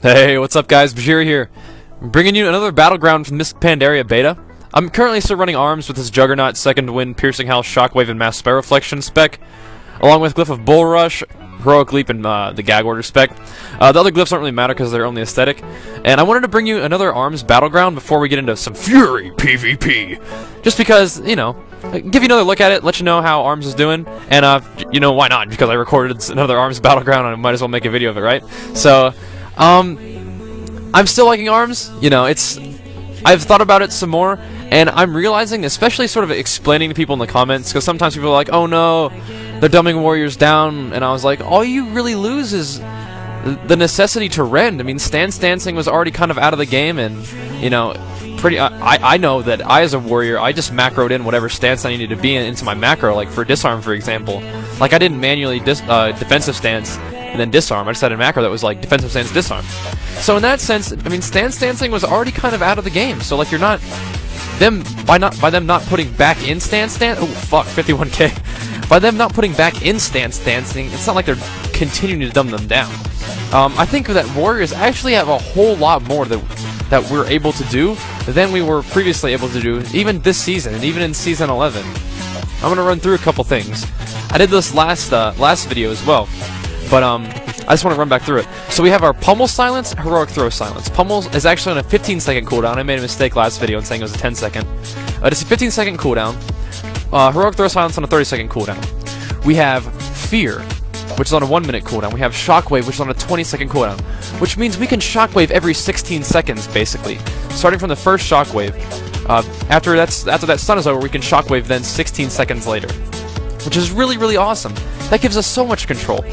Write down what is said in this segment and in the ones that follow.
Hey, what's up guys, Bashir here. I'm bringing you another Battleground from this Pandaria beta. I'm currently still running arms with this Juggernaut, Second Wind, Piercing House, Shockwave, and Mass Spell Reflection spec, along with Glyph of Bull Rush, Heroic Leap, and the Gag Order spec. The other glyphs don't really matter because they're only aesthetic. And I wanted to bring you another arms Battleground before we get into some Fury PvP. Just because, you know, give you another look at it, let you know how arms is doing, and you know, why not? Because I recorded another arms Battleground and I might as well make a video of it, right? So, I'm still liking arms, you know, I've thought about it some more, and I'm realizing, especially sort of explaining to people in the comments, because sometimes people are like, oh no, they're dumbing warriors down, and I was like, all you really lose is the necessity to rend. I mean, stance dancing was already kind of out of the game, and, you know, I know that I, as a warrior, I just macroed in whatever stance I needed to be in into my macro, like for disarm, for example. Like, I didn't manually defensive stance and then disarm. I just had a macro that was like defensive stance, disarm. So in that sense, I mean, stance dancing was already kind of out of the game. So like, you're not by them not putting back in stance dance. Oh fuck, 51k. By them not putting back in stance dancing, it's not like they're continuing to dumb them down. I think that warriors actually have a whole lot more that we're able to do than we were previously able to do, even this season, and even in Season 11. I'm gonna run through a couple things. I did this last video as well, but I just want to run back through it. So we have our Pummel Silence, Heroic Throw Silence. Pummel is actually on a 15-second cooldown. I made a mistake last video in saying it was a 10-second. It's a 15-second cooldown. Heroic Throw Silence on a 30-second cooldown. We have Fear, which is on a 1-minute cooldown. We have Shockwave, which is on a 20-second cooldown, which means we can Shockwave every 16 seconds, basically. Starting from the first Shockwave. After that stun is over, we can Shockwave then 16 seconds later, which is really, really awesome. That gives us so much control.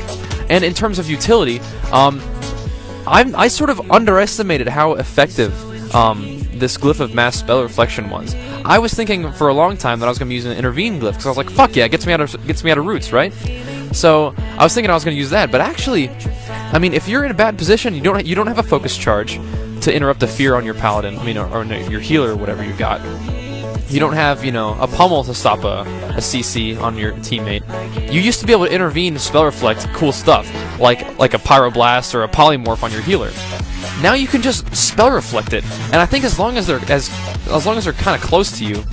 And in terms of utility, I sort of underestimated how effective this Glyph of Mass Spell Reflection was. I was thinking for a long time that I was going to be using an Intervene Glyph, because I was like, fuck yeah, it gets me out of roots, right? So I was thinking I was going to use that, but actually, I mean, if you're in a bad position, you don't have a focus charge to interrupt the fear on your paladin, I mean, or your healer or whatever you've got. You don't have, you know, a pummel to stop a CC on your teammate. You used to be able to intervene, spell reflect, cool stuff, like a pyroblast or a polymorph on your healer. Now you can just spell reflect it, and I think as long as they're kind of close to you,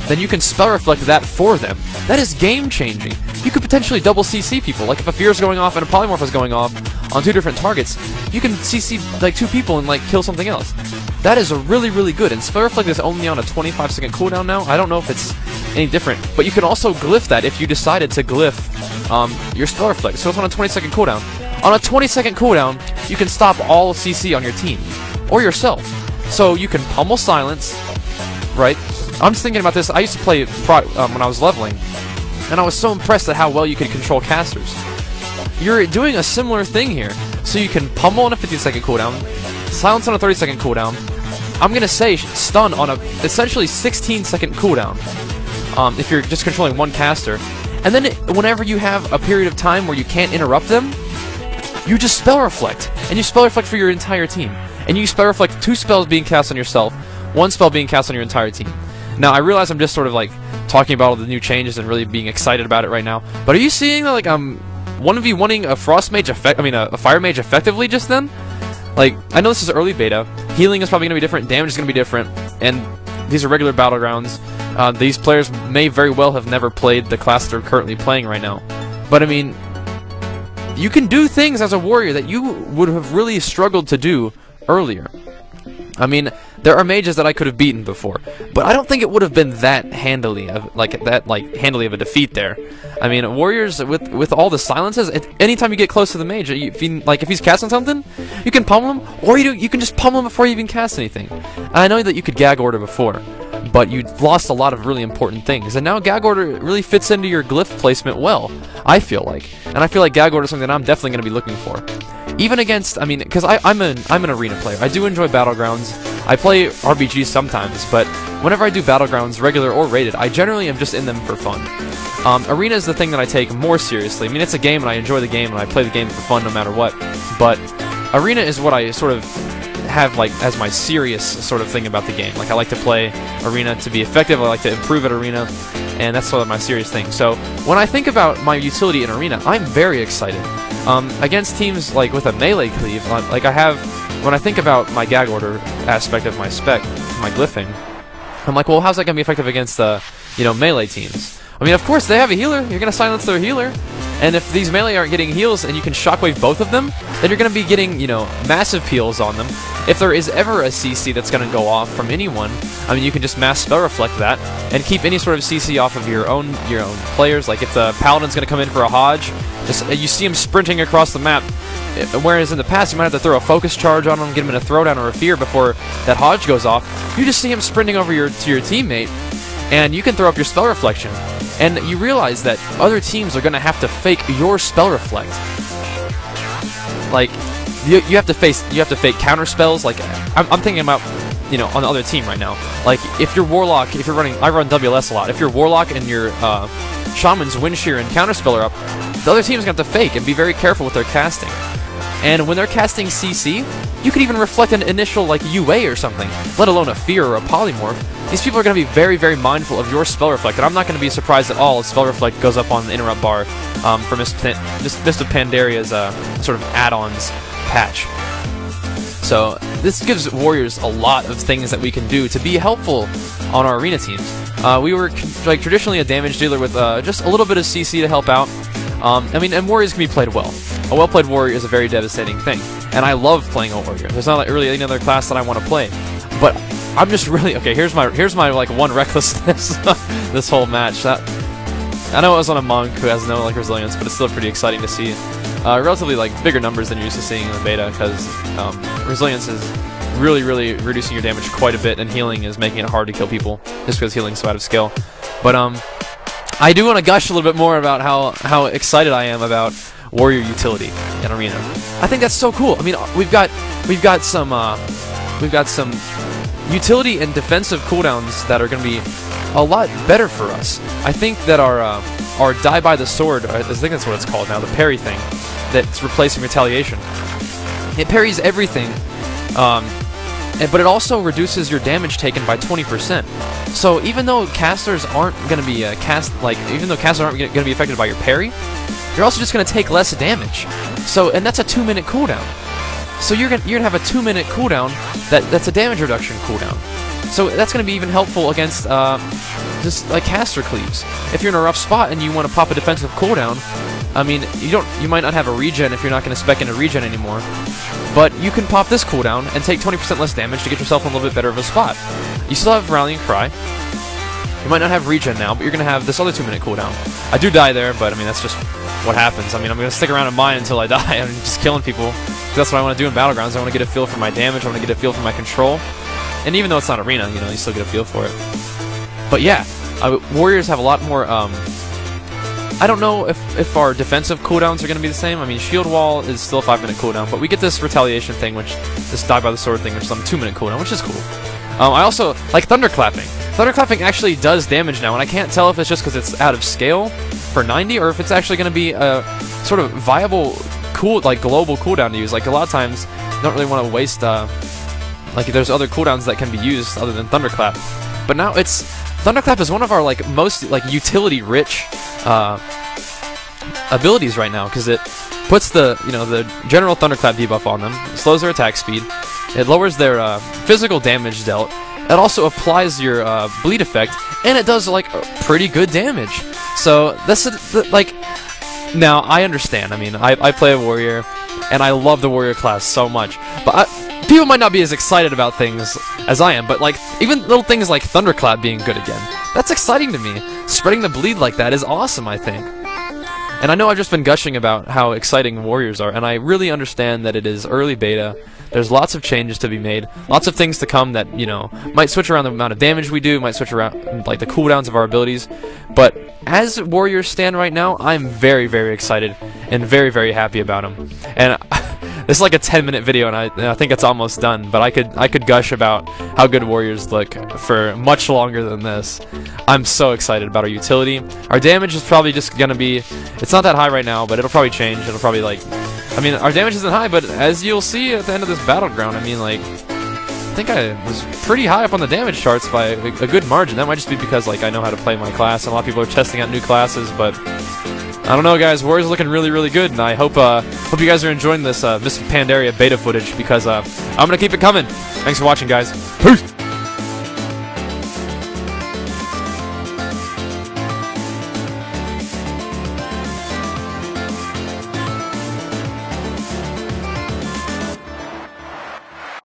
then you can spell reflect that for them. That is game changing. You could potentially double CC people. Like if a fear is going off and a polymorph is going off on two different targets, you can CC like two people and like kill something else. That is a really, really good. And spell reflect is only on a 25-second cooldown now. I don't know if it's any different, but you can also glyph that if you decided to glyph your spell reflect. So it's on a 20-second cooldown. On a 20-second cooldown, you can stop all CC on your team or yourself. So you can pummel silence, right? I'm just thinking about this. I used to play when I was leveling, and I was so impressed at how well you could control casters. You're doing a similar thing here. So you can pummel on a 50-second cooldown, silence on a 30-second cooldown. I'm gonna say stun on a essentially 16-second cooldown if you're just controlling one caster. And then whenever you have a period of time where you can't interrupt them, you just spell reflect, and you spell reflect for your entire team. And you spell reflect 2 spells being cast on yourself, 1 spell being cast on your entire team. Now, I realize I'm just sort of like talking about all the new changes and really being excited about it right now. But are you seeing that like I'm 1v1ing a Frost Mage a Fire Mage effectively just then? Like, I know this is early beta. Healing is probably going to be different. Damage is going to be different. And these are regular battlegrounds. These players may very well have never played the class they're currently playing right now. But I mean, you can do things as a warrior that you would have really struggled to do earlier. I mean, there are mages that I could have beaten before, but I don't think it would have been that handily of a defeat there. I mean, warriors with all the silences, anytime you get close to the mage, if he's casting something, you can pummel him, or you can just pummel him before you even cast anything. And I know that you could gag order before, but you lost a lot of really important things, and now gag order really fits into your glyph placement well, I feel like. And I feel like gag order is something that I'm definitely going to be looking for. Even against, I mean, because I'm an arena player. I do enjoy battlegrounds. I play RBGs sometimes, but whenever I do battlegrounds, regular or rated, I generally am just in them for fun. Arena is the thing that I take more seriously. I mean, it's a game, and I enjoy the game, and I play the game for fun no matter what. But arena is what I sort of have like as my serious sort of thing about the game. Like, I like to play arena to be effective. I like to improve at arena, and that's sort of my serious thing. So when I think about my utility in arena, I'm very excited. Against teams like with a melee cleave, like I have when I think about my gag order aspect of my spec, my glyphing, I'm like, well, how's that going to be effective against melee teams? I mean, of course, they have a healer. You're going to silence their healer. And if these melee aren't getting heals and you can shockwave both of them, then you're going to be getting, massive peels on them. If there is ever a CC that's going to go off from anyone, I mean, you can just mass spell reflect that and keep any sort of CC off of your own players. Like if the paladin's going to come in for a Hodge, you see him sprinting across the map. Whereas in the past, you might have to throw a focus charge on him, get him in a throwdown or a fear before that Hodge goes off. You just see him sprinting over to your teammate, and you can throw up your spell reflection. And you realize that other teams are going to have to fake your spell reflect. Like, you have to fake counter spells. Like, I'm thinking about, on the other team right now. Like, if you're Warlock, I run WLS a lot. If you're Warlock and your Shaman's Wind Shear and Counterspell are up, the other team's going to have to fake and be very careful with their casting. And when they're casting CC, you could even reflect an initial, like, UA or something, let alone a Fear or a Polymorph. These people are going to be very, very mindful of your Spell Reflect, and I'm not going to be surprised at all if Spell Reflect goes up on the interrupt bar for Mist of Pandaria's sort of add-ons patch. So this gives Warriors a lot of things that we can do to be helpful on our arena teams. We were traditionally a damage dealer with just a little bit of CC to help out. I mean, and Warriors can be played well. A well-played Warrior is a very devastating thing, and I love playing a Warrior. There's not really any other class that I want to play, but I'm just really okay. Here's my like one recklessness this whole match. I know it was on a monk who has no resilience, but it's still pretty exciting to see. Relatively bigger numbers than you're used to seeing in the beta, because resilience is really reducing your damage quite a bit, and healing is making it hard to kill people just because healing's so out of scale. But I do want to gush a little bit more about how excited I am about Warrior utility in arena. I think that's so cool. I mean, we've got some utility and defensive cooldowns that are going to be a lot better for us. I think that our die by the sword, I think that's what it's called now, the parry thing, that's replacing retaliation. It parries everything, but it also reduces your damage taken by 20%. So even though casters aren't going to be even though casters aren't going to be affected by your parry, you're also just going to take less damage. So, and that's a 2-minute cooldown. So you're gonna have a 2-minute cooldown that's a damage reduction cooldown. So that's gonna be even helpful against just like caster cleaves. If you're in a rough spot and you want to pop a defensive cooldown, I mean, you might not have a regen if you're not gonna spec in a regen anymore, but you can pop this cooldown and take 20% less damage to get yourself in a little bit better of a spot. You still have Rallying Cry. You might not have regen now, but you're gonna have this other 2-minute cooldown. I do die there, but I mean that's just what happens. I mean, I'm gonna stick around in mine until I die. I'm just killing people. That's what I want to do in Battlegrounds. I want to get a feel for my damage. I want to get a feel for my control. And even though it's not arena, you still get a feel for it. But yeah, Warriors have a lot more. I don't know if our defensive cooldowns are going to be the same. I mean, Shield Wall is still a 5-minute cooldown, but we get this retaliation thing, this die by the sword thing, which is on a 2-minute cooldown, which is cool. I also like Thunderclapping. Thunderclapping actually does damage now, and I can't tell if it's just because it's out of scale for 90, or if it's actually going to be a sort of viable global cooldown to use. Like a lot of times, you don't really want to waste there's other cooldowns that can be used other than Thunderclap. But now Thunderclap is one of our most utility rich abilities right now, because it puts the general Thunderclap debuff on them, slows their attack speed, it lowers their physical damage dealt, it also applies your bleed effect, and it does pretty good damage. So this is now, I understand. I mean, I play a Warrior, and I love the Warrior class so much. But people might not be as excited about things as I am, but even little things like Thunderclap being good again, that's exciting to me. Spreading the bleed like that is awesome, I think. And I know I've just been gushing about how exciting Warriors are, and I really understand that it is early beta. There's lots of changes to be made, lots of things to come that, might switch around the amount of damage we do, might switch around, the cooldowns of our abilities. But as Warriors stand right now, I'm very, very excited and very, very happy about them. And this is like a 10-minute video, and I think it's almost done, but I could gush about how good Warriors look for much longer than this. I'm so excited about our utility. Our damage is probably just gonna be, it's not that high right now, but it'll probably change. It'll probably I mean, our damage isn't high, but as you'll see at the end of this Battleground, I mean, I think I was pretty high up on the damage charts by a good margin. That might just be because, I know how to play my class, and a lot of people are testing out new classes, but I don't know, guys. War's looking really, really good, and I hope you guys are enjoying this Mystic Pandaria beta footage because I'm gonna keep it coming. Thanks for watching, guys. Peace.